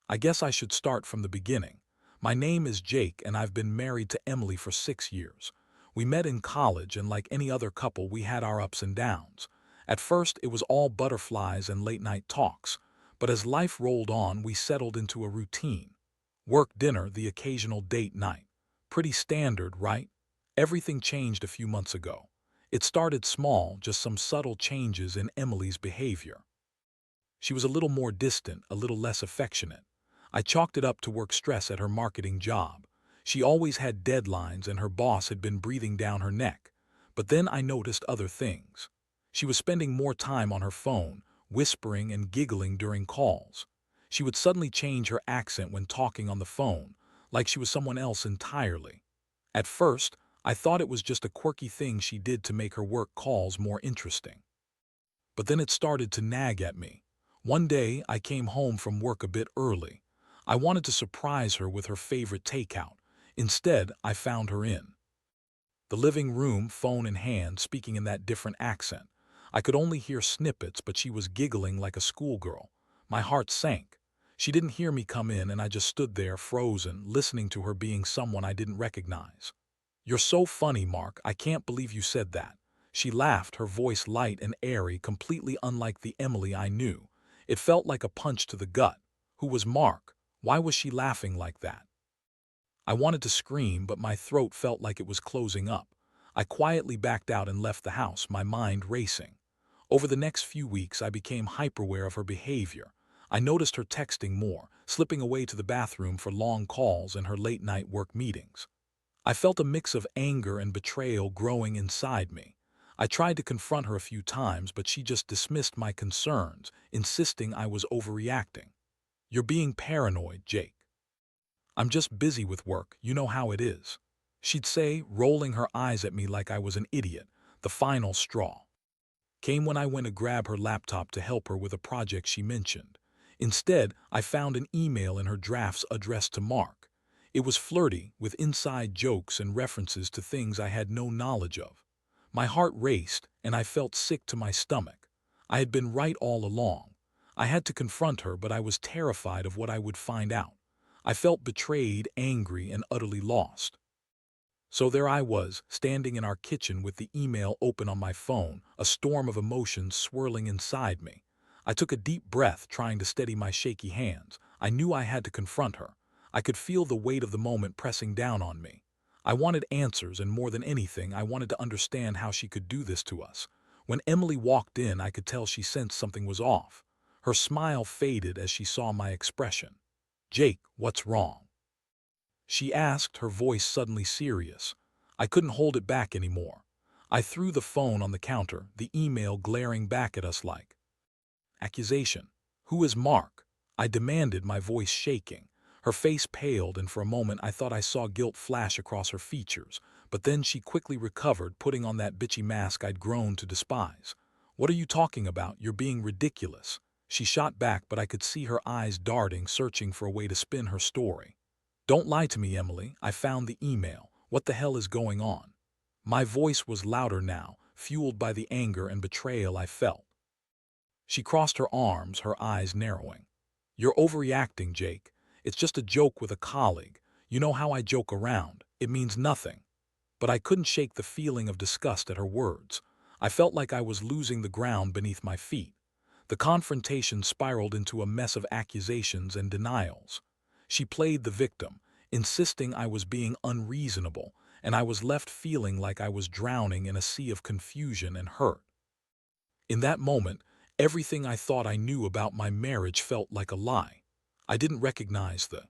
I guess I should start from the beginning. My name is Jake, and I've been married to Emily for 6 years. We met in college, and like any other couple, we had our ups and downs. At first, it was all butterflies and late-night talks, but as life rolled on, we settled into a routine. Work dinner, the occasional date night. Pretty standard, right? Everything changed a few months ago. It started small, just some subtle changes in Emily's behavior. She was a little more distant, a little less affectionate. I chalked it up to work stress at her marketing job. She always had deadlines and her boss had been breathing down her neck. But then I noticed other things. She was spending more time on her phone, whispering and giggling during calls. She would suddenly change her accent when talking on the phone, like she was someone else entirely. At first, I thought it was just a quirky thing she did to make her work calls more interesting. But then it started to nag at me. One day, I came home from work a bit early. I wanted to surprise her with her favorite takeout. Instead, I found her in the living room, phone in hand, speaking in that different accent. I could only hear snippets, but she was giggling like a schoolgirl. My heart sank. She didn't hear me come in, and I just stood there, frozen, listening to her being someone I didn't recognize. "You're so funny, Mark. I can't believe you said that." She laughed, her voice light and airy, completely unlike the Emily I knew. It felt like a punch to the gut. Who was Mark? Why was she laughing like that? I wanted to scream, but my throat felt like it was closing up. I quietly backed out and left the house, my mind racing. Over the next few weeks, I became hyper-aware of her behavior. I noticed her texting more, slipping away to the bathroom for long calls, and her late-night work meetings. I felt a mix of anger and betrayal growing inside me. I tried to confront her a few times, but she just dismissed my concerns, insisting I was overreacting. "You're being paranoid, Jake. I'm just busy with work, you know how it is," she'd say, rolling her eyes at me like I was an idiot. The final straw came when I went to grab her laptop to help her with a project she mentioned. Instead, I found an email in her drafts addressed to Mark. It was flirty, with inside jokes and references to things I had no knowledge of. My heart raced, and I felt sick to my stomach. I had been right all along. I had to confront her, but I was terrified of what I would find out. I felt betrayed, angry, and utterly lost. So there I was, standing in our kitchen with the email open on my phone, a storm of emotions swirling inside me. I took a deep breath, trying to steady my shaky hands. I knew I had to confront her. I could feel the weight of the moment pressing down on me. I wanted answers, and more than anything, I wanted to understand how she could do this to us. When Emily walked in, I could tell she sensed something was off. Her smile faded as she saw my expression. "Jake, what's wrong?" she asked, her voice suddenly serious. I couldn't hold it back anymore. I threw the phone on the counter, the email glaring back at us like accusation. "Who is Mark?" I demanded, my voice shaking. Her face paled, and for a moment I thought I saw guilt flash across her features, but then she quickly recovered, putting on that bitchy mask I'd grown to despise. "What are you talking about? You're being ridiculous." She shot back, but I could see her eyes darting, searching for a way to spin her story. "Don't lie to me, Emily. I found the email. What the hell is going on?" My voice was louder now, fueled by the anger and betrayal I felt. She crossed her arms, her eyes narrowing. "You're overreacting, Jake. It's just a joke with a colleague. You know how I joke around. It means nothing." But I couldn't shake the feeling of disgust at her words. I felt like I was losing the ground beneath my feet. The confrontation spiraled into a mess of accusations and denials. She played the victim, insisting I was being unreasonable, and I was left feeling like I was drowning in a sea of confusion and hurt. In that moment, everything I thought I knew about my marriage felt like a lie. I didn't recognize the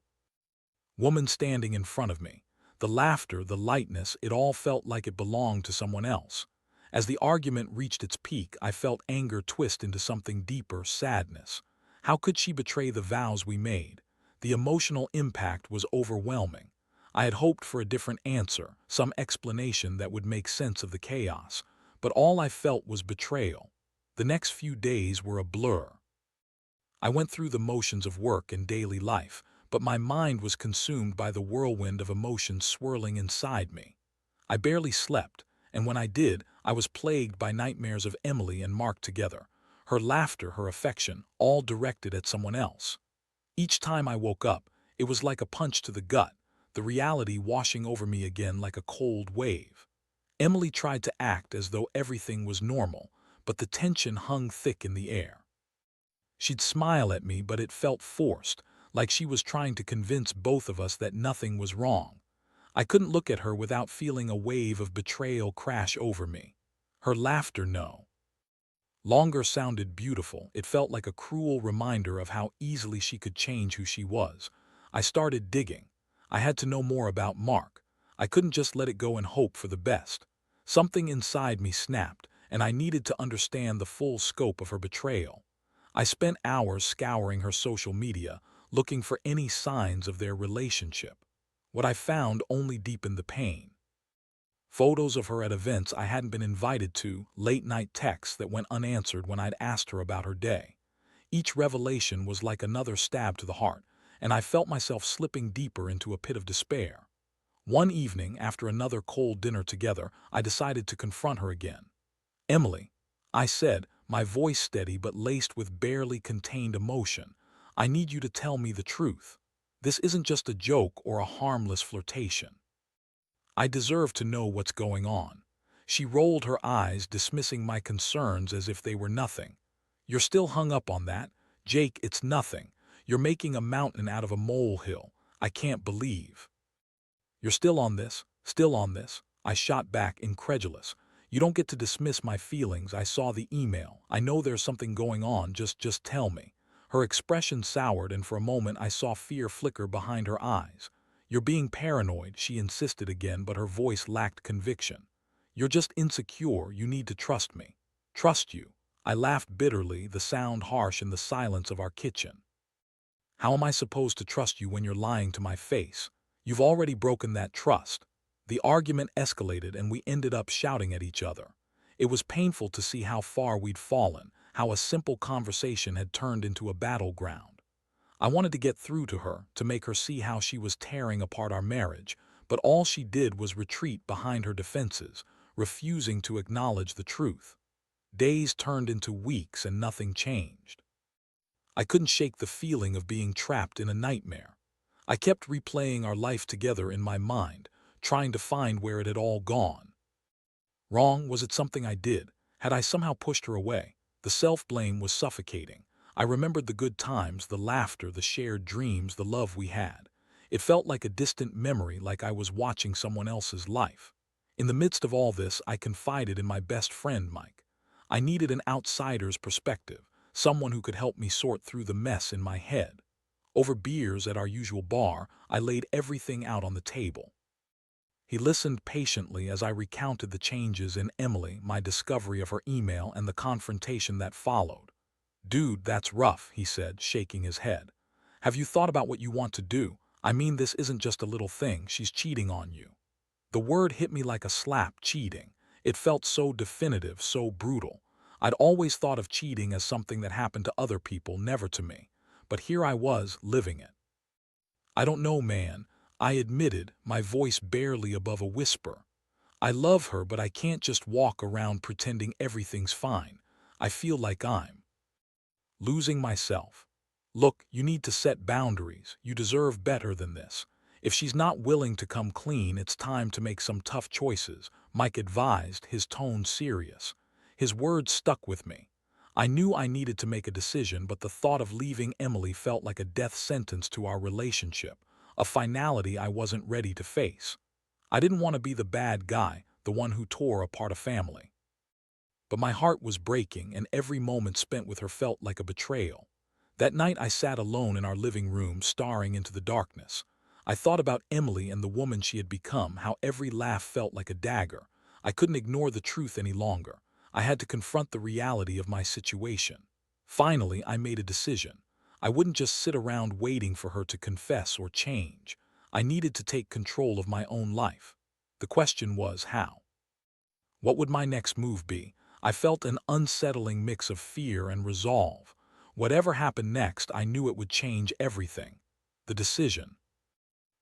woman standing in front of me. The laughter, the lightness, it all felt like it belonged to someone else. As the argument reached its peak, I felt anger twist into something deeper, sadness. How could she betray the vows we made? The emotional impact was overwhelming. I had hoped for a different answer, some explanation that would make sense of the chaos, but all I felt was betrayal. The next few days were a blur. I went through the motions of work and daily life, but my mind was consumed by the whirlwind of emotions swirling inside me. I barely slept, and when I did, I was plagued by nightmares of Emily and Mark together, her laughter, her affection, all directed at someone else. Each time I woke up, it was like a punch to the gut, the reality washing over me again like a cold wave. Emily tried to act as though everything was normal, but the tension hung thick in the air. She'd smile at me, but it felt forced, like she was trying to convince both of us that nothing was wrong. I couldn't look at her without feeling a wave of betrayal crash over me. Her laughter, no longer sounded beautiful. It felt like a cruel reminder of how easily she could change who she was. I started digging. I had to know more about Mark. I couldn't just let it go and hope for the best. Something inside me snapped, and I needed to understand the full scope of her betrayal. I spent hours scouring her social media, looking for any signs of their relationship. What I found only deepened the pain. Photos of her at events I hadn't been invited to, late-night texts that went unanswered when I'd asked her about her day. Each revelation was like another stab to the heart, and I felt myself slipping deeper into a pit of despair. One evening, after another cold dinner together, I decided to confront her again. "Emily," I said, my voice steady but laced with barely contained emotion, "I need you to tell me the truth. This isn't just a joke or a harmless flirtation. I deserve to know what's going on." She rolled her eyes, dismissing my concerns as if they were nothing. "You're still hung up on that? Jake, it's nothing. You're making a mountain out of a molehill. I can't believe. You're still on this? Still on this?" I shot back, incredulous. "You don't get to dismiss my feelings. I saw the email. I know there's something going on. Just tell me." Her expression soured, and for a moment I saw fear flicker behind her eyes. "You're being paranoid," she insisted again, but her voice lacked conviction. "You're just insecure. You need to trust me." "Trust you?" I laughed bitterly, the sound harsh in the silence of our kitchen. "How am I supposed to trust you when you're lying to my face? You've already broken that trust." The argument escalated, and we ended up shouting at each other. It was painful to see how far we'd fallen, how a simple conversation had turned into a battleground. I wanted to get through to her, to make her see how she was tearing apart our marriage, but all she did was retreat behind her defenses, refusing to acknowledge the truth. Days turned into weeks and nothing changed. I couldn't shake the feeling of being trapped in a nightmare. I kept replaying our life together in my mind, trying to find where it had all gone. Wrong? Was it something I did? Had I somehow pushed her away? The self-blame was suffocating. I remembered the good times, the laughter, the shared dreams, the love we had. It felt like a distant memory, like I was watching someone else's life. In the midst of all this, I confided in my best friend, Mike. I needed an outsider's perspective, someone who could help me sort through the mess in my head. Over beers at our usual bar, I laid everything out on the table. He listened patiently as I recounted the changes in Emily, my discovery of her email, and the confrontation that followed. "Dude, that's rough," he said, shaking his head. "Have you thought about what you want to do? I mean, this isn't just a little thing. She's cheating on you." The word hit me like a slap. Cheating. It felt so definitive, so brutal. I'd always thought of cheating as something that happened to other people, never to me. But here I was, living it. "I don't know, man," I admitted, my voice barely above a whisper. "I love her, but I can't just walk around pretending everything's fine. I feel like I'm losing myself." "Look, you need to set boundaries. You deserve better than this. If she's not willing to come clean, it's time to make some tough choices," Mike advised, his tone serious. His words stuck with me. I knew I needed to make a decision, but the thought of leaving Emily felt like a death sentence to our relationship, a finality I wasn't ready to face. I didn't want to be the bad guy, the one who tore apart a family. But my heart was breaking, and every moment spent with her felt like a betrayal. That night I sat alone in our living room, staring into the darkness. I thought about Emily and the woman she had become, how every laugh felt like a dagger. I couldn't ignore the truth any longer. I had to confront the reality of my situation. Finally, I made a decision. I wouldn't just sit around waiting for her to confess or change. I needed to take control of my own life. The question was, how? What would my next move be? I felt an unsettling mix of fear and resolve. Whatever happened next, I knew it would change everything. The decision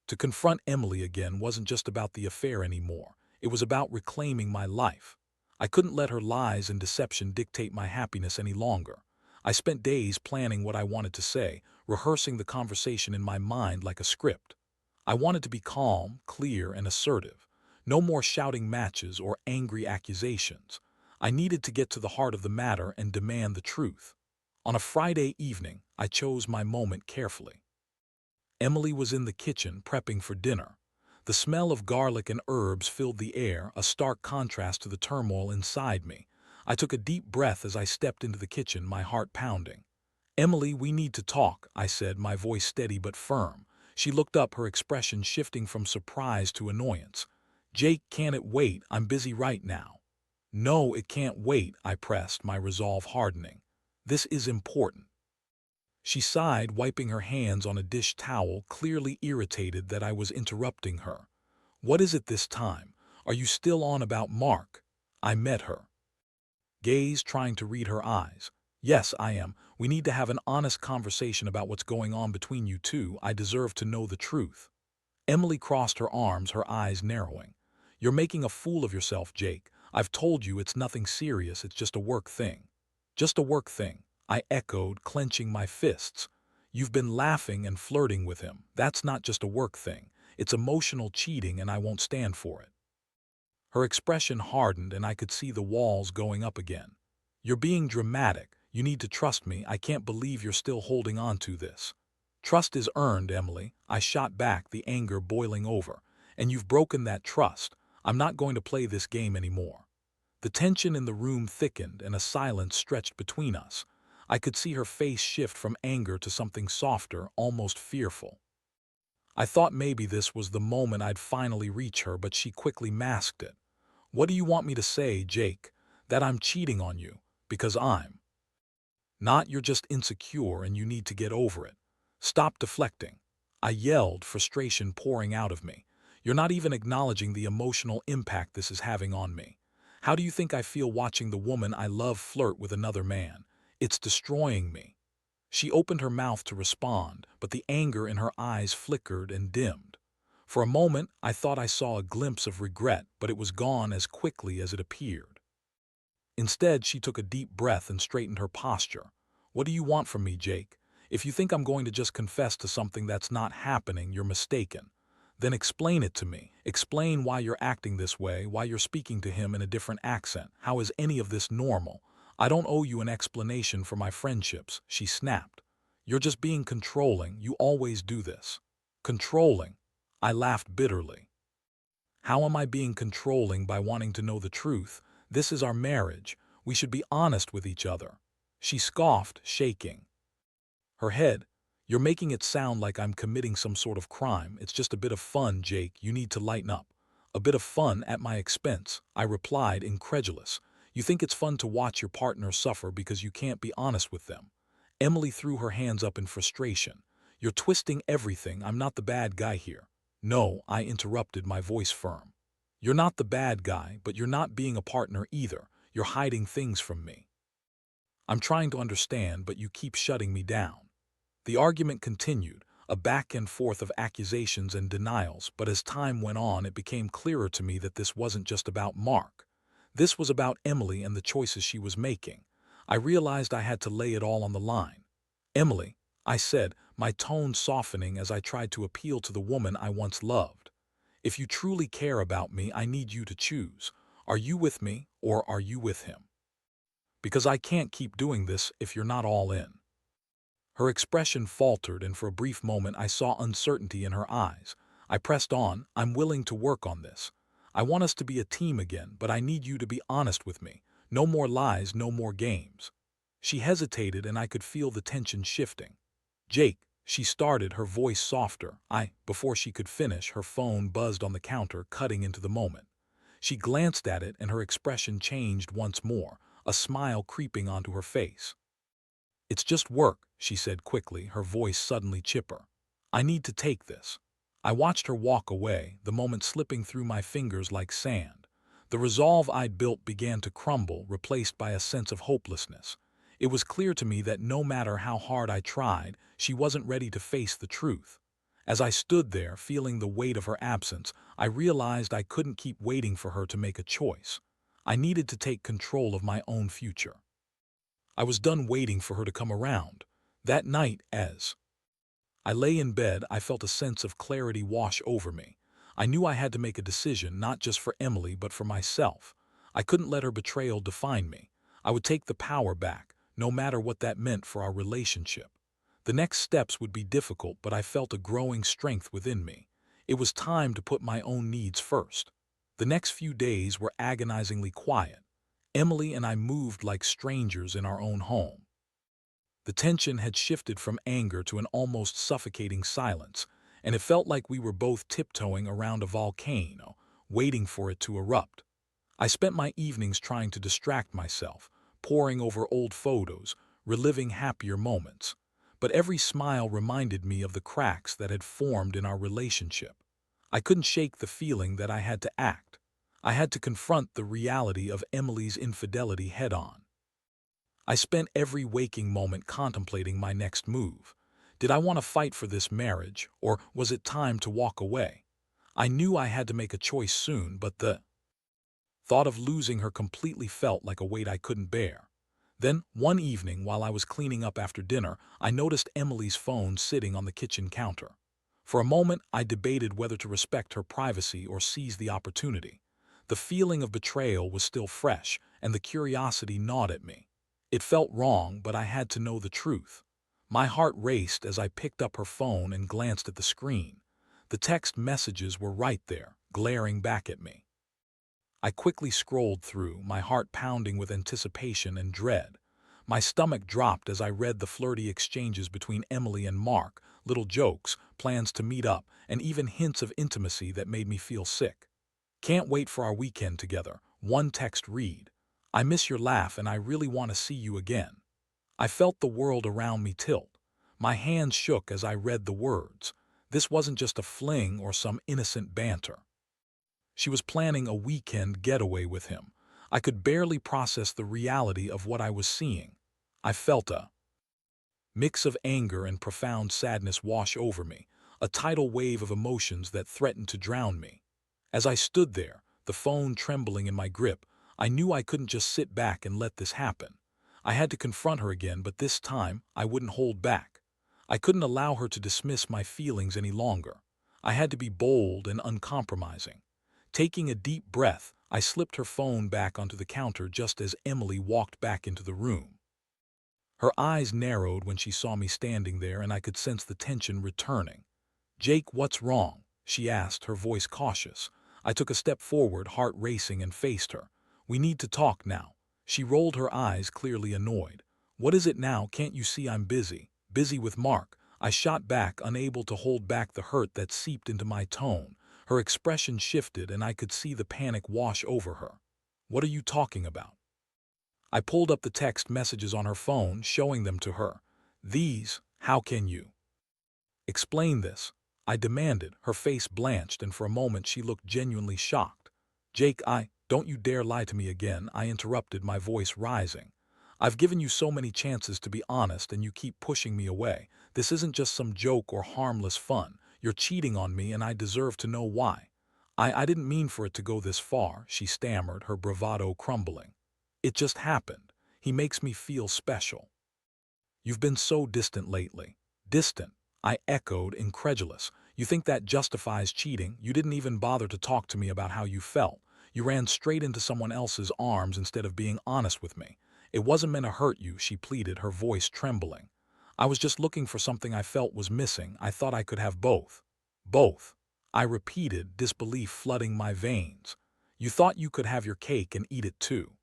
to confront Emily again wasn't just about the affair anymore. It was about reclaiming my life. I couldn't let her lies and deception dictate my happiness any longer. I spent days planning what I wanted to say, rehearsing the conversation in my mind like a script. I wanted to be calm, clear, and assertive. No more shouting matches or angry accusations. I needed to get to the heart of the matter and demand the truth. On a Friday evening, I chose my moment carefully. Emily was in the kitchen prepping for dinner. The smell of garlic and herbs filled the air, a stark contrast to the turmoil inside me. I took a deep breath as I stepped into the kitchen, my heart pounding. "Emily, we need to talk," I said, my voice steady but firm. She looked up, her expression shifting from surprise to annoyance. "Jake, can't it wait? I'm busy right now." "No, it can't wait," I pressed, my resolve hardening. "This is important." She sighed, wiping her hands on a dish towel, clearly irritated that I was interrupting her. "What is it this time? Are you still on about Mark?" I met her gaze, trying to read her eyes. "Yes, I am. We need to have an honest conversation about what's going on between you two. I deserve to know the truth." Emily crossed her arms, her eyes narrowing. "You're making a fool of yourself, Jake. I've told you it's nothing serious, it's just a work thing." "Just a work thing," I echoed, clenching my fists. "You've been laughing and flirting with him. That's not just a work thing. It's emotional cheating, and I won't stand for it." Her expression hardened, and I could see the walls going up again. "You're being dramatic. You need to trust me. I can't believe you're still holding on to this." "Trust is earned, Emily," I shot back, the anger boiling over. "And you've broken that trust. I'm not going to play this game anymore." The tension in the room thickened, and a silence stretched between us. I could see her face shift from anger to something softer, almost fearful. I thought maybe this was the moment I'd finally reach her, but she quickly masked it. "What do you want me to say, Jake? That I'm cheating on you? Because I'm not. You're just insecure and you need to get over it. Stop deflecting." I yelled, frustration pouring out of me. "You're not even acknowledging the emotional impact this is having on me. How do you think I feel watching the woman I love flirt with another man? It's destroying me." She opened her mouth to respond, but the anger in her eyes flickered and dimmed. For a moment, I thought I saw a glimpse of regret, but it was gone as quickly as it appeared. Instead, she took a deep breath and straightened her posture. "What do you want from me, Jake? If you think I'm going to just confess to something that's not happening, you're mistaken. Then explain it to me. Explain why you're acting this way, why you're speaking to him in a different accent. How is any of this normal? I don't owe you an explanation for my friendships," she snapped. "You're just being controlling. You always do this." "Controlling?" I laughed bitterly. "How am I being controlling by wanting to know the truth? This is our marriage. We should be honest with each other." She scoffed, shaking her head. "You're making it sound like I'm committing some sort of crime. It's just a bit of fun, Jake. You need to lighten up." "A bit of fun at my expense," I replied, incredulous. "You think it's fun to watch your partner suffer because you can't be honest with them?" Emily threw her hands up in frustration. "You're twisting everything. I'm not the bad guy here." "No," I interrupted, my voice firm. "You're not the bad guy, but you're not being a partner either. You're hiding things from me. I'm trying to understand, but you keep shutting me down." The argument continued, a back and forth of accusations and denials, but as time went on, it became clearer to me that this wasn't just about Mark. This was about Emily and the choices she was making. I realized I had to lay it all on the line. "Emily," I said, my tone softening as I tried to appeal to the woman I once loved. "If you truly care about me, I need you to choose. Are you with me, or are you with him? Because I can't keep doing this if you're not all in." Her expression faltered, and for a brief moment I saw uncertainty in her eyes. I pressed on. "I'm willing to work on this. I want us to be a team again, but I need you to be honest with me. No more lies, no more games." She hesitated, and I could feel the tension shifting. "Jake," she started, her voice softer. Before she could finish, her phone buzzed on the counter, cutting into the moment. She glanced at it, and her expression changed once more, a smile creeping onto her face. "It's just work," she said quickly, her voice suddenly chipper. "I need to take this." I watched her walk away, the moment slipping through my fingers like sand. The resolve I'd built began to crumble, replaced by a sense of hopelessness. It was clear to me that no matter how hard I tried, she wasn't ready to face the truth. As I stood there, feeling the weight of her absence, I realized I couldn't keep waiting for her to make a choice. I needed to take control of my own future. I was done waiting for her to come around. That night, as I lay in bed, I felt a sense of clarity wash over me. I knew I had to make a decision, not just for Emily, but for myself. I couldn't let her betrayal define me. I would take the power back, no matter what that meant for our relationship. The next steps would be difficult, but I felt a growing strength within me. It was time to put my own needs first. The next few days were agonizingly quiet. Emily and I moved like strangers in our own home. The tension had shifted from anger to an almost suffocating silence, and it felt like we were both tiptoeing around a volcano, waiting for it to erupt. I spent my evenings trying to distract myself, poring over old photos, reliving happier moments. But every smile reminded me of the cracks that had formed in our relationship. I couldn't shake the feeling that I had to act. I had to confront the reality of Emily's infidelity head-on. I spent every waking moment contemplating my next move. Did I want to fight for this marriage, or was it time to walk away? I knew I had to make a choice soon, but the thought of losing her completely felt like a weight I couldn't bear. Then, one evening, while I was cleaning up after dinner, I noticed Emily's phone sitting on the kitchen counter. For a moment, I debated whether to respect her privacy or seize the opportunity. The feeling of betrayal was still fresh, and the curiosity gnawed at me. It felt wrong, but I had to know the truth. My heart raced as I picked up her phone and glanced at the screen. The text messages were right there, glaring back at me. I quickly scrolled through, my heart pounding with anticipation and dread. My stomach dropped as I read the flirty exchanges between Emily and Mark, little jokes, plans to meet up, and even hints of intimacy that made me feel sick. "Can't wait for our weekend together," one text read. "I miss your laugh and I really want to see you again." I felt the world around me tilt. My hands shook as I read the words. This wasn't just a fling or some innocent banter. She was planning a weekend getaway with him. I could barely process the reality of what I was seeing. I felt a mix of anger and profound sadness wash over me, a tidal wave of emotions that threatened to drown me. As I stood there, the phone trembling in my grip, I knew I couldn't just sit back and let this happen. I had to confront her again, but this time I wouldn't hold back. I couldn't allow her to dismiss my feelings any longer. I had to be bold and uncompromising. Taking a deep breath, I slipped her phone back onto the counter just as Emily walked back into the room. Her eyes narrowed when she saw me standing there, and I could sense the tension returning. "Jake, what's wrong?" she asked, her voice cautious. I took a step forward, heart racing, and faced her. "We need to talk now." She rolled her eyes, clearly annoyed. "What is it now? Can't you see I'm busy? Busy with Mark?" I shot back, unable to hold back the hurt that seeped into my tone. Her expression shifted, and I could see the panic wash over her. "What are you talking about?" I pulled up the text messages on her phone, showing them to her. How can you explain this?" I demanded, her face blanched, and for a moment she looked genuinely shocked. "Jake, don't you dare lie to me again," I interrupted, my voice rising. "I've given you so many chances to be honest, and you keep pushing me away. This isn't just some joke or harmless fun. You're cheating on me, and I deserve to know why." I didn't mean for it to go this far," she stammered, her bravado crumbling. "It just happened. He makes me feel special." "You've been so distant lately." "Distant?" I echoed, incredulous. "You think that justifies cheating? You didn't even bother to talk to me about how you felt. You ran straight into someone else's arms instead of being honest with me." "It wasn't meant to hurt you," she pleaded, her voice trembling. "I was just looking for something I felt was missing. I thought I could have both." "Both?" I repeated, disbelief flooding my veins. "You thought you could have your cake and eat it too."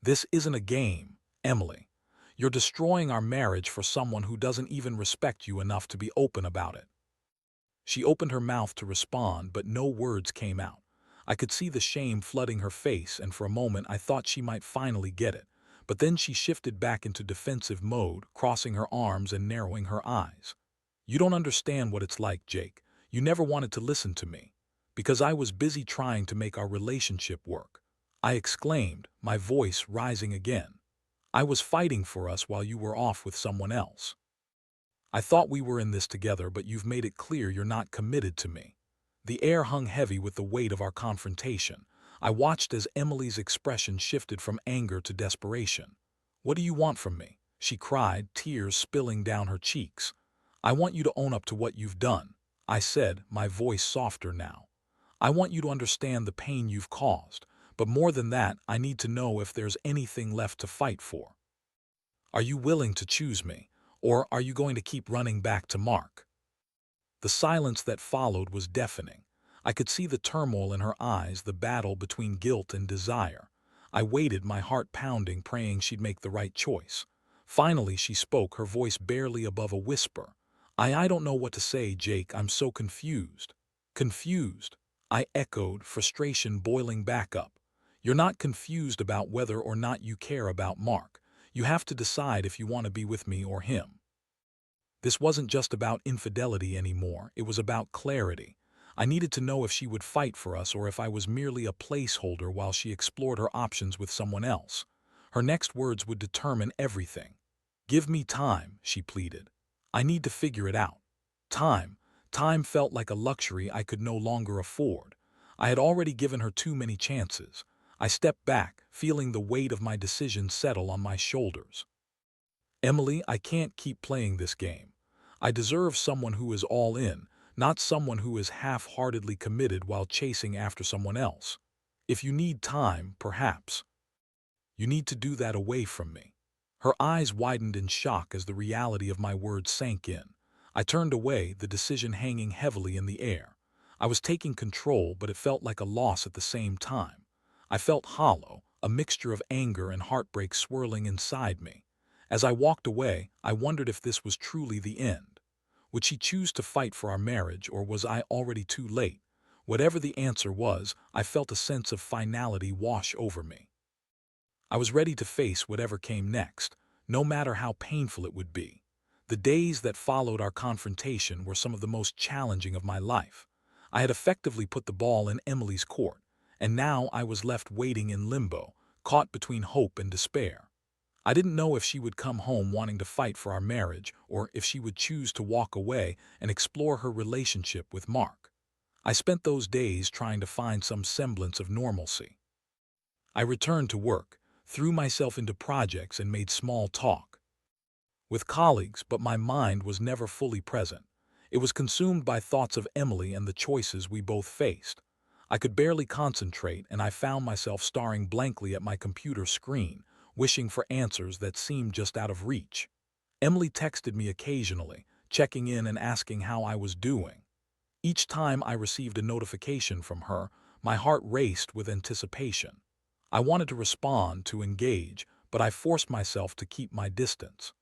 "This isn't a game, Emily. You're destroying our marriage for someone who doesn't even respect you enough to be open about it." She opened her mouth to respond, but no words came out. I could see the shame flooding her face, and for a moment I thought she might finally get it. But then she shifted back into defensive mode, crossing her arms and narrowing her eyes. "You don't understand what it's like, Jake. You never wanted to listen to me. Because I was busy trying to make our relationship work," I exclaimed, my voice rising again. "I was fighting for us while you were off with someone else. I thought we were in this together, but you've made it clear you're not committed to me." The air hung heavy with the weight of our confrontation. I watched as Emily's expression shifted from anger to desperation. "What do you want from me?" she cried, tears spilling down her cheeks. I want you to own up to what you've done, I said, my voice softer now. I want you to understand the pain you've caused, but more than that, I need to know if there's anything left to fight for. Are you willing to choose me, or are you going to keep running back to Mark? The silence that followed was deafening. I could see the turmoil in her eyes, the battle between guilt and desire. I waited, my heart pounding, praying she'd make the right choice. Finally, she spoke, her voice barely above a whisper. I don't know what to say, Jake. I'm so confused. Confused? I echoed, frustration boiling back up. You're not confused about whether or not you care about Mark. You have to decide if you want to be with me or him. This wasn't just about infidelity anymore, it was about clarity. I needed to know if she would fight for us or if I was merely a placeholder while she explored her options with someone else. Her next words would determine everything. Give me time, she pleaded. I need to figure it out. Time. Time felt like a luxury I could no longer afford. I had already given her too many chances. I stepped back, feeling the weight of my decision settle on my shoulders. Emily, I can't keep playing this game. I deserve someone who is all in, not someone who is half-heartedly committed while chasing after someone else. If you need time, perhaps you need to do that away from me. Her eyes widened in shock as the reality of my words sank in. I turned away, the decision hanging heavily in the air. I was taking control, but it felt like a loss at the same time. I felt hollow, a mixture of anger and heartbreak swirling inside me. As I walked away, I wondered if this was truly the end. Would she choose to fight for our marriage, or was I already too late? Whatever the answer was, I felt a sense of finality wash over me. I was ready to face whatever came next, no matter how painful it would be. The days that followed our confrontation were some of the most challenging of my life. I had effectively put the ball in Emily's court, and now I was left waiting in limbo, caught between hope and despair. I didn't know if she would come home wanting to fight for our marriage, or if she would choose to walk away and explore her relationship with Mark. I spent those days trying to find some semblance of normalcy. I returned to work, threw myself into projects and made small talk with colleagues, but my mind was never fully present. It was consumed by thoughts of Emily and the choices we both faced. I could barely concentrate, and I found myself staring blankly at my computer screen, wishing for answers that seemed just out of reach. Emily texted me occasionally, checking in and asking how I was doing. Each time I received a notification from her, my heart raced with anticipation. I wanted to respond, to engage, but I forced myself to keep my distance.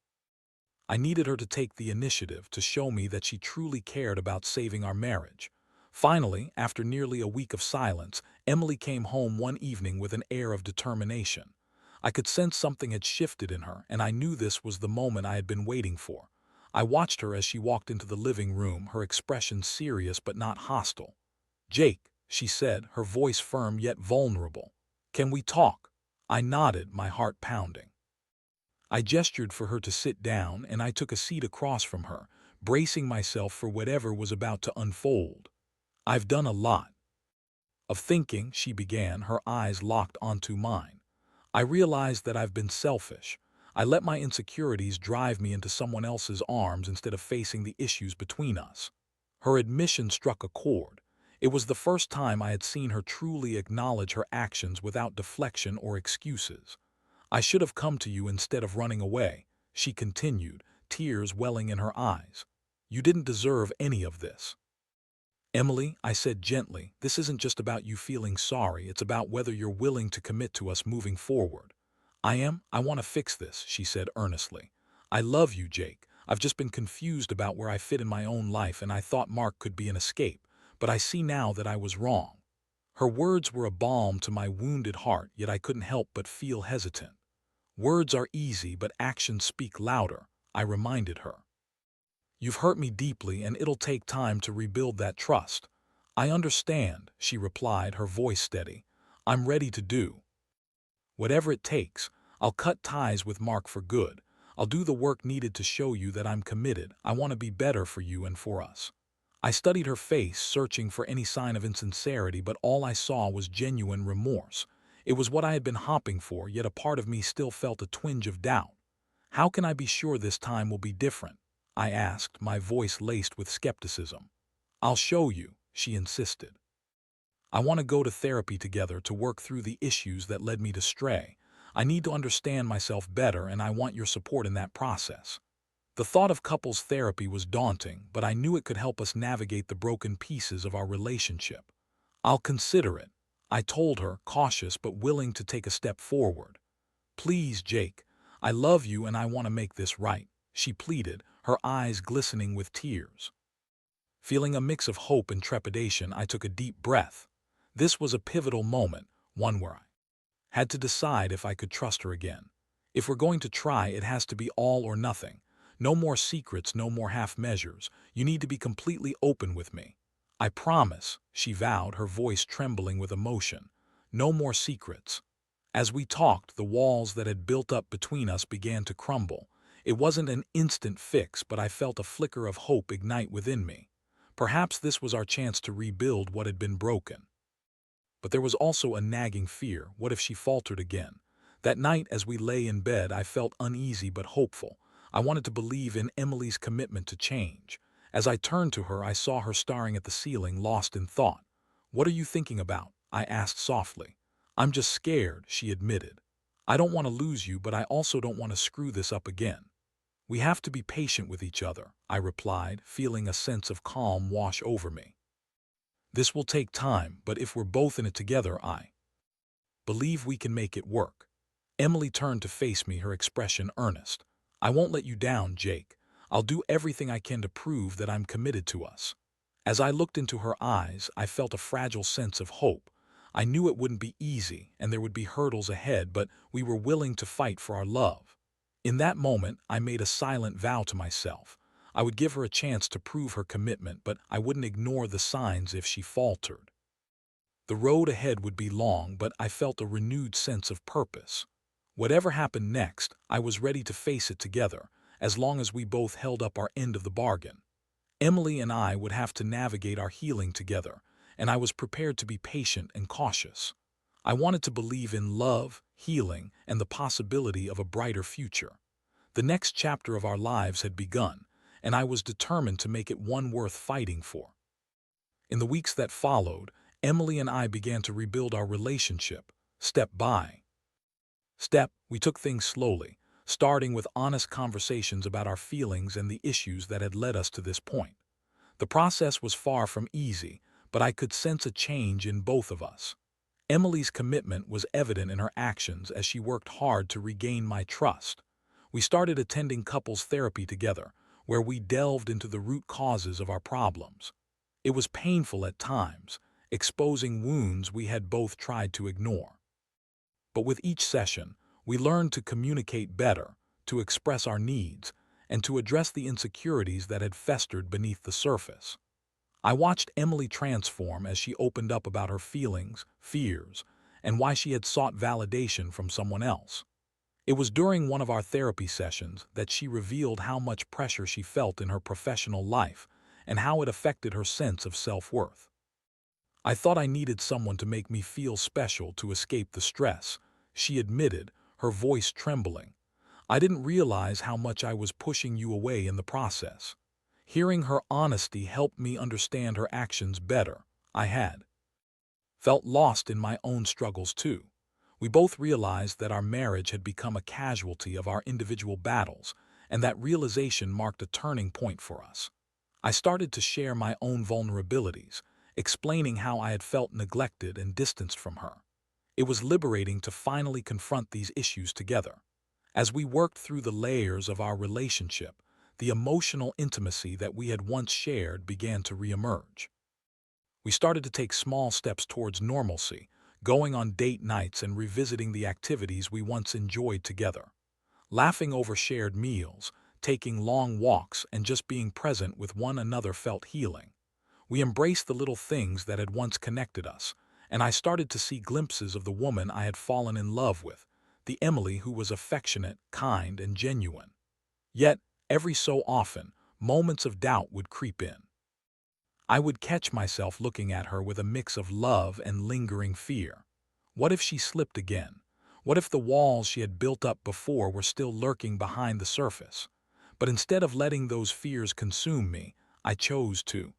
I needed her to take the initiative, to show me that she truly cared about saving our marriage. Finally, after nearly a week of silence, Emily came home one evening with an air of determination. I could sense something had shifted in her, and I knew this was the moment I had been waiting for. I watched her as she walked into the living room, her expression serious but not hostile. "Jake," she said, her voice firm yet vulnerable. "Can we talk?" I nodded, my heart pounding. I gestured for her to sit down, and I took a seat across from her, bracing myself for whatever was about to unfold. "I've done a lot of thinking," she began, her eyes locked onto mine. "I realized that I've been selfish. I let my insecurities drive me into someone else's arms instead of facing the issues between us." Her admission struck a chord. It was the first time I had seen her truly acknowledge her actions without deflection or excuses. "I should have come to you instead of running away," she continued, tears welling in her eyes. "You didn't deserve any of this." "Emily," I said gently, "this isn't just about you feeling sorry, it's about whether you're willing to commit to us moving forward." "I am. I want to fix this," she said earnestly. "I love you, Jake. I've just been confused about where I fit in my own life, and I thought Mark could be an escape, but I see now that I was wrong." Her words were a balm to my wounded heart, yet I couldn't help but feel hesitant. "Words are easy, but actions speak louder," I reminded her. "You've hurt me deeply, and it'll take time to rebuild that trust." "I understand," she replied, her voice steady. "I'm ready to do whatever it takes. I'll cut ties with Mark for good. I'll do the work needed to show you that I'm committed. I want to be better for you and for us." I studied her face, searching for any sign of insincerity, but all I saw was genuine remorse. It was what I had been hoping for, yet a part of me still felt a twinge of doubt. "How can I be sure this time will be different?" I asked, my voice laced with skepticism. "I'll show you," she insisted. "I want to go to therapy together to work through the issues that led me to stray. I need to understand myself better, and I want your support in that process." The thought of couples therapy was daunting, but I knew it could help us navigate the broken pieces of our relationship. "I'll consider it," I told her, cautious but willing to take a step forward. "Please, Jake, I love you and I want to make this right," she pleaded, her eyes glistening with tears. Feeling a mix of hope and trepidation, I took a deep breath. This was a pivotal moment, one where I had to decide if I could trust her again. If we're going to try, it has to be all or nothing. No more secrets, no more half measures. You need to be completely open with me. "I promise," she vowed, her voice trembling with emotion. "No more secrets." As we talked, the walls that had built up between us began to crumble. It wasn't an instant fix, but I felt a flicker of hope ignite within me. Perhaps this was our chance to rebuild what had been broken. But there was also a nagging fear. What if she faltered again? That night, as we lay in bed, I felt uneasy but hopeful. I wanted to believe in Emily's commitment to change. As I turned to her, I saw her staring at the ceiling, lost in thought. "What are you thinking about?" I asked softly. "I'm just scared," she admitted. "I don't want to lose you, but I also don't want to screw this up again." "We have to be patient with each other," I replied, feeling a sense of calm wash over me. "This will take time, but if we're both in it together, I believe we can make it work." Emily turned to face me, her expression earnest. "I won't let you down, Jake. I'll do everything I can to prove that I'm committed to us." As I looked into her eyes, I felt a fragile sense of hope. I knew it wouldn't be easy, and there would be hurdles ahead, but we were willing to fight for our love. In that moment, I made a silent vow to myself. I would give her a chance to prove her commitment, but I wouldn't ignore the signs if she faltered. The road ahead would be long, but I felt a renewed sense of purpose. Whatever happened next, I was ready to face it together, as long as we both held up our end of the bargain. Emily and I would have to navigate our healing together, and I was prepared to be patient and cautious. I wanted to believe in love, healing, and the possibility of a brighter future. The next chapter of our lives had begun, and I was determined to make it one worth fighting for. In the weeks that followed, Emily and I began to rebuild our relationship, step by step. We took things slowly, starting with honest conversations about our feelings and the issues that had led us to this point. The process was far from easy, but I could sense a change in both of us. Emily's commitment was evident in her actions as she worked hard to regain my trust. We started attending couples therapy together, where we delved into the root causes of our problems. It was painful at times, exposing wounds we had both tried to ignore. But with each session, we learned to communicate better, to express our needs, and to address the insecurities that had festered beneath the surface. I watched Emily transform as she opened up about her feelings, fears, and why she had sought validation from someone else. It was during one of our therapy sessions that she revealed how much pressure she felt in her professional life and how it affected her sense of self-worth. "I thought I needed someone to make me feel special to escape the stress," she admitted, her voice trembling. "I didn't realize how much I was pushing you away in the process." Hearing her honesty helped me understand her actions better. I had felt lost in my own struggles too. We both realized that our marriage had become a casualty of our individual battles, and that realization marked a turning point for us. I started to share my own vulnerabilities, explaining how I had felt neglected and distanced from her. It was liberating to finally confront these issues together. As we worked through the layers of our relationship, the emotional intimacy that we had once shared began to reemerge. We started to take small steps towards normalcy, going on date nights and revisiting the activities we once enjoyed together. Laughing over shared meals, taking long walks, and just being present with one another felt healing. We embraced the little things that had once connected us, and I started to see glimpses of the woman I had fallen in love with, the Emily who was affectionate, kind, and genuine. Yet, every so often, moments of doubt would creep in. I would catch myself looking at her with a mix of love and lingering fear. What if she slipped again? What if the walls she had built up before were still lurking behind the surface? But instead of letting those fears consume me, I chose to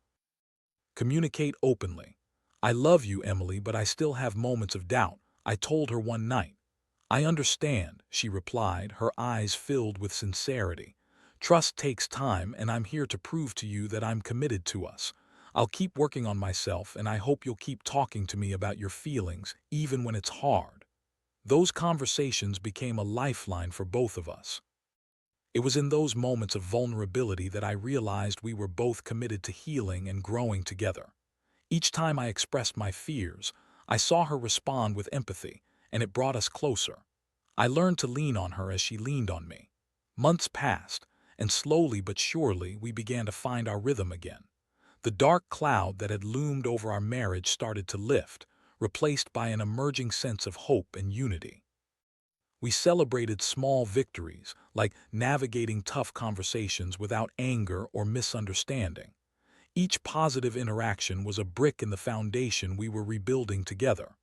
communicate openly. "I love you, Emily, but I still have moments of doubt," I told her one night. "I understand," she replied, her eyes filled with sincerity. "Trust takes time, and I'm here to prove to you that I'm committed to us. I'll keep working on myself, and I hope you'll keep talking to me about your feelings, even when it's hard." Those conversations became a lifeline for both of us. It was in those moments of vulnerability that I realized we were both committed to healing and growing together. Each time I expressed my fears, I saw her respond with empathy, and it brought us closer. I learned to lean on her as she leaned on me. Months passed, and slowly but surely we began to find our rhythm again. The dark cloud that had loomed over our marriage started to lift, replaced by an emerging sense of hope and unity. We celebrated small victories, like navigating tough conversations without anger or misunderstanding. Each positive interaction was a brick in the foundation we were rebuilding together.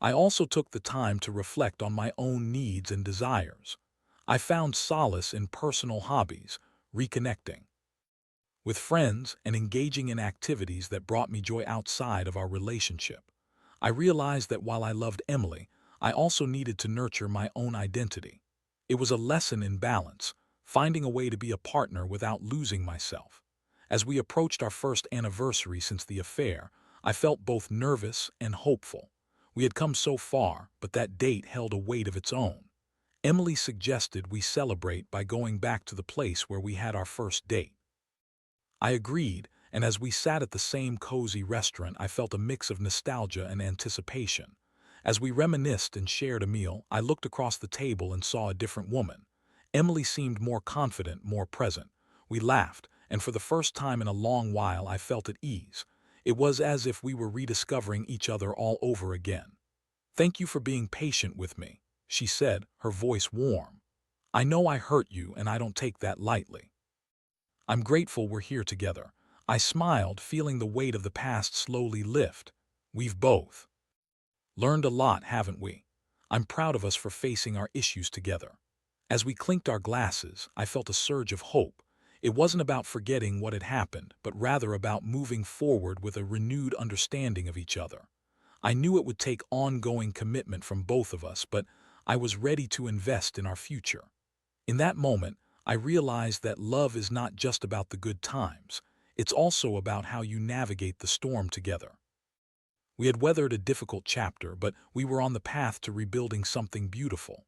I also took the time to reflect on my own needs and desires. I found solace in personal hobbies, reconnecting with friends, and engaging in activities that brought me joy outside of our relationship. I realized that while I loved Emily, I also needed to nurture my own identity. It was a lesson in balance, finding a way to be a partner without losing myself. As we approached our first anniversary since the affair, I felt both nervous and hopeful. We had come so far, but that date held a weight of its own. Emily suggested we celebrate by going back to the place where we had our first date. I agreed, and as we sat at the same cozy restaurant, I felt a mix of nostalgia and anticipation. As we reminisced and shared a meal, I looked across the table and saw a different woman. Emily seemed more confident, more present. We laughed, and for the first time in a long while I felt at ease. It was as if we were rediscovering each other all over again. "Thank you for being patient with me," she said, her voice warm. "I know I hurt you, and I don't take that lightly. I'm grateful we're here together." I smiled, feeling the weight of the past slowly lift. "We've both learned a lot, haven't we? I'm proud of us for facing our issues together." As we clinked our glasses, I felt a surge of hope. It wasn't about forgetting what had happened, but rather about moving forward with a renewed understanding of each other. I knew it would take ongoing commitment from both of us, but I was ready to invest in our future. In that moment, I realized that love is not just about the good times. It's also about how you navigate the storm together. We had weathered a difficult chapter, but we were on the path to rebuilding something beautiful.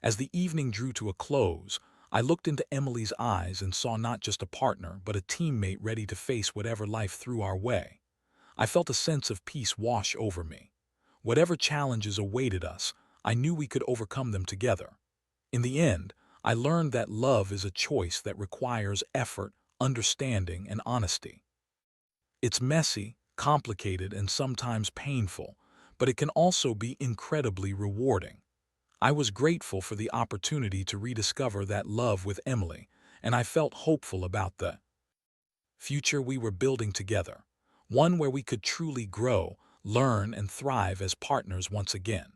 As the evening drew to a close, I looked into Emily's eyes and saw not just a partner, but a teammate ready to face whatever life threw our way. I felt a sense of peace wash over me. Whatever challenges awaited us, I knew we could overcome them together. In the end, I learned that love is a choice that requires effort, understanding, and honesty. It's messy, complicated, and sometimes painful, but it can also be incredibly rewarding. I was grateful for the opportunity to rediscover that love with Emily, and I felt hopeful about the future we were building together, one where we could truly grow, learn, and thrive as partners once again.